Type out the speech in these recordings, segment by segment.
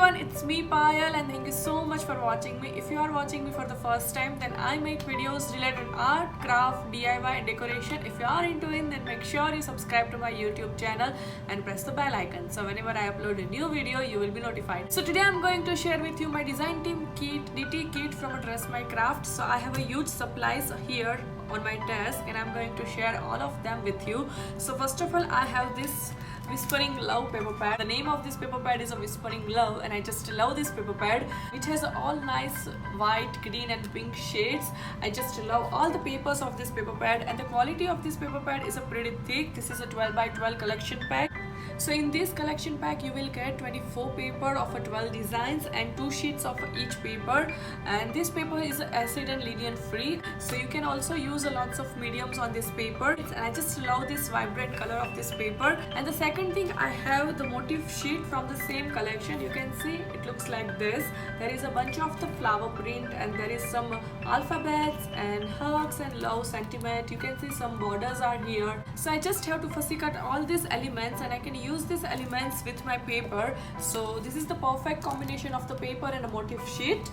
everyone, it's me Payal and thank you so much for watching me. If you are watching me for the first time, then I make videos related to art, craft, DIY and decoration. If you are into it, then make sure you subscribe to my YouTube channel and press the bell icon. So whenever I upload a new video, you will be notified. So today I'm going to share with you my design team kit, DT kit from a Dress My Craft. So I have a huge supplies here on my desk and I'm going to share all of them with you. So first of all, I have this Whispering Love paper pad. The name of this paper pad is a Whispering Love and I just love this paper pad, which has all nice white, green and pink shades. I just love all the papers of this paper pad and the quality of this paper pad is a pretty thick. This is a 12 by 12 collection pack. So in this collection pack you will get 24 paper of a 12 designs and 2 sheets of each paper, and this paper is acid and linen free, so you can also use lots of mediums on this paper. And I just love this vibrant color of this paper. And the second thing, I have the motif sheet from the same collection. You can see it looks like this. There is a bunch of the flower print and there is some alphabets and hugs and love sentiment. You can see some borders are here. So I just have to fussy cut all these elements and I can use these elements with my paper. So this is the perfect combination of the paper and a motif sheet.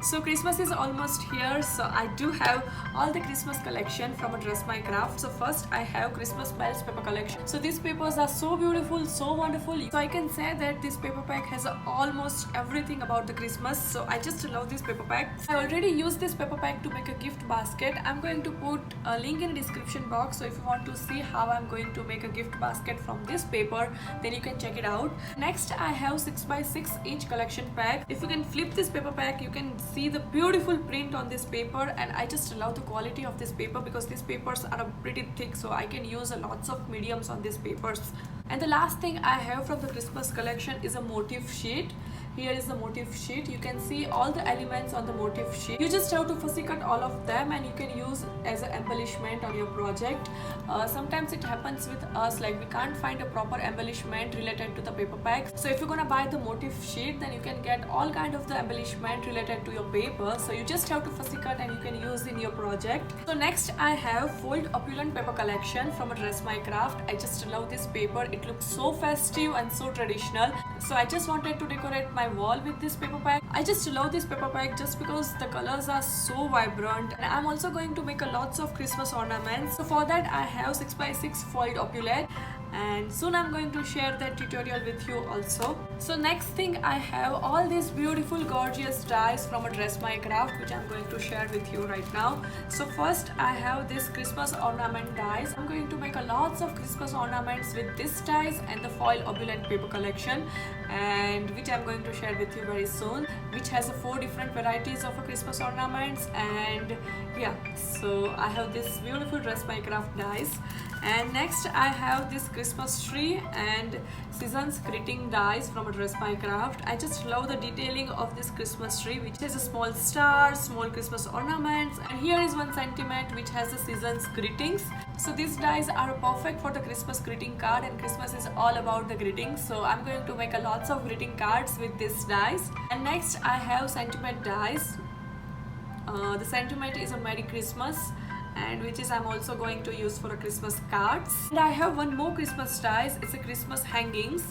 So Christmas is almost here, so I do have all the Christmas collection from a Dress My Craft. So first I have Christmas bells paper collection. So these papers are so beautiful, so wonderful. So I can say that this paper pack has almost everything about the Christmas. So I just love this paper pack. I already used this paper pack to make a gift basket. I'm going to put a link in the description box. So if you want to see how I'm going to make a gift basket from this paper, then you can check it out. Next I have 6 by 6 inch collection pack. If you can flip this paper pack, you can see the beautiful print on this paper, and I just love the quality of this paper because these papers are pretty thick, so I can use lots of mediums on these papers. And the last thing I have from the Christmas collection is a motif sheet. Here is the motif sheet. You can see all the elements on the motif sheet. You just have to fussy cut all of them and you can use as an embellishment on your project. Sometimes it happens with us, like we can't find a proper embellishment related to the paper pack. So if you're gonna buy the motif sheet, then you can get all kind of the embellishment related to your paper. So you just have to fussy cut and you can use in your project. So next I have fold opulent paper collection from a Dress My Craft. I just love this paper. It looks so festive and so traditional. So I just wanted to decorate my wall with this paper pack. I just love this paper pack just because the colors are so vibrant, and I'm also going to make lots of Christmas ornaments. So for that I have 6 by 6 foiled opulent, and soon I'm going to share that tutorial with you also. So next thing, I have all these beautiful gorgeous dies from a Dress My Craft, which I'm going to share with you right now. So first I have this Christmas ornament dies. I'm going to make lots of Christmas ornaments with this dies and the foil opulent paper collection, and which I'm going to share with you very soon, which has 4 different varieties of Christmas ornaments. And yeah, so I have this beautiful Dress My Craft dies. And next I have this Christmas tree and seasons greeting dies from a Dress My Craft. I just love the detailing of this Christmas tree, which has a small star, small Christmas ornaments, and here is one sentiment which has the seasons greetings. So these dies are perfect for the Christmas greeting card, and Christmas is all about the greetings. So I'm going to make lots of greeting cards with these dies. And next I have sentiment dies. The sentiment is a Merry Christmas, and which is I'm also going to use for a Christmas cards. And I have one more Christmas dies. It's a Christmas hangings.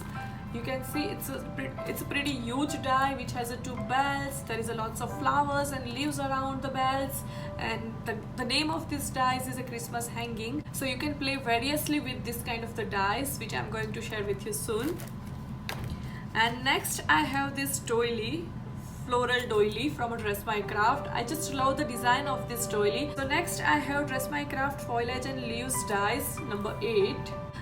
You can see it's a pretty huge die which has 2 bells. There is lots of flowers and leaves around the bells, and the name of this dies is a Christmas hanging. So you can play variously with this kind of the dies, which I'm going to share with you soon. And next I have this doily, floral doily from a Dress My Craft. I just love the design of this doily. So next I have Dress My Craft foliage and leaves dies number 8.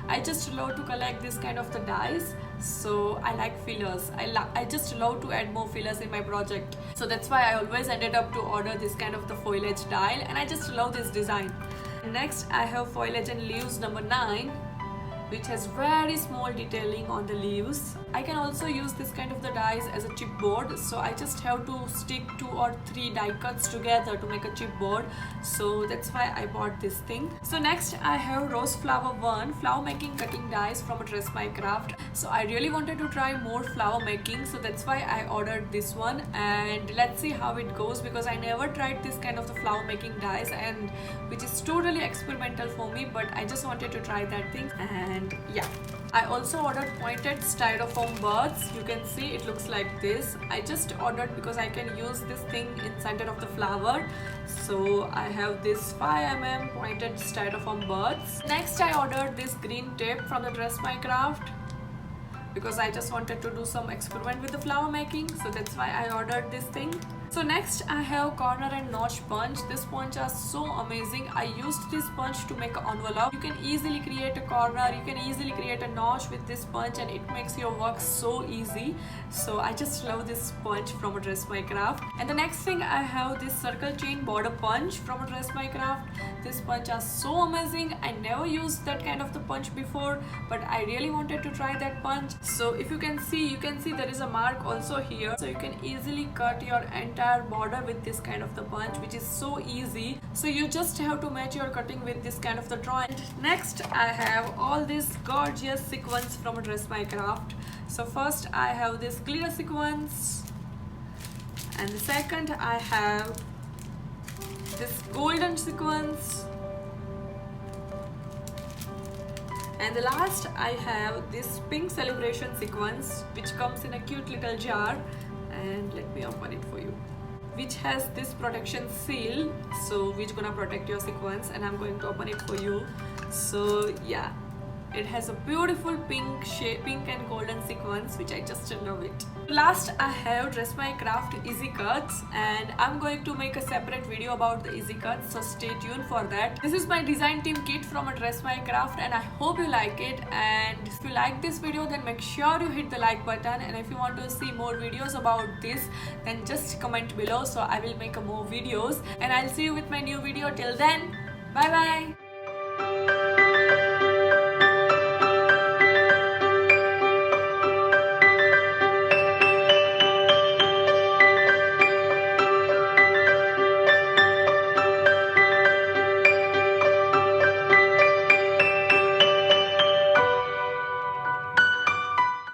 I just love to collect this kind of the dies. So I like fillers. I just love to add more fillers in my project. So that's why I always ended up to order this kind of the foliage die, and I just love this design. Next I have foliage and leaves number 9, which has very small detailing on the leaves. I can also use this kind of the dies as a chipboard, so I just have to stick 2 or 3 die cuts together to make a chipboard. So that's why I bought this thing. So next I have Rose Flower 1 flower making cutting dies from a Dress My Craft. So I really wanted to try more flower making, so that's why I ordered this one, and let's see how it goes, because I never tried this kind of the flower making dies, and which is totally experimental for me, but I just wanted to try that thing. And And yeah, I also ordered pointed styrofoam birds. You can see it looks like this. I just ordered because I can use this thing in center of the flower. So I have this 5 mm pointed styrofoam birds. Next I ordered this green tape from the Dress My Craft because I just wanted to do some experiment with the flower making, so that's why I ordered this thing. So next I have corner and notch punch. This punch are so amazing. I used this punch to make an envelope. You can easily create a corner, you can easily create a notch with this punch, and it makes your work so easy. So I just love this punch from a Dress My Craft. And the next thing I have this circle chain border punch from a Dress My Craft. This punch are so amazing. I never used that kind of the punch before, but I really wanted to try that punch. So if you can see there is a mark also here, so you can easily cut your entire border with this kind of the punch, which is so easy. So you just have to match your cutting with this kind of the drawing. Next I have all these gorgeous sequins from Dress My Craft. So first I have this glitter sequence, and the second I have this golden sequence, and the last I have this pink celebration sequence, which comes in a cute little jar. And let me open it for you, which has this protection seal, so which gonna protect your sequence, and I'm going to open it for you. So yeah, it has a beautiful pink shape, pink and golden sequence, which I just love it. Last I have Dress My Craft easy cuts, and I'm going to make a separate video about the easy cuts, so stay tuned for that. This is my design team kit from a Dress My Craft, and I hope you like it. And if you like this video, then make sure you hit the like button, and if you want to see more videos about this, then just comment below, so I will make more videos. And I'll see you with my new video. Till then, bye bye.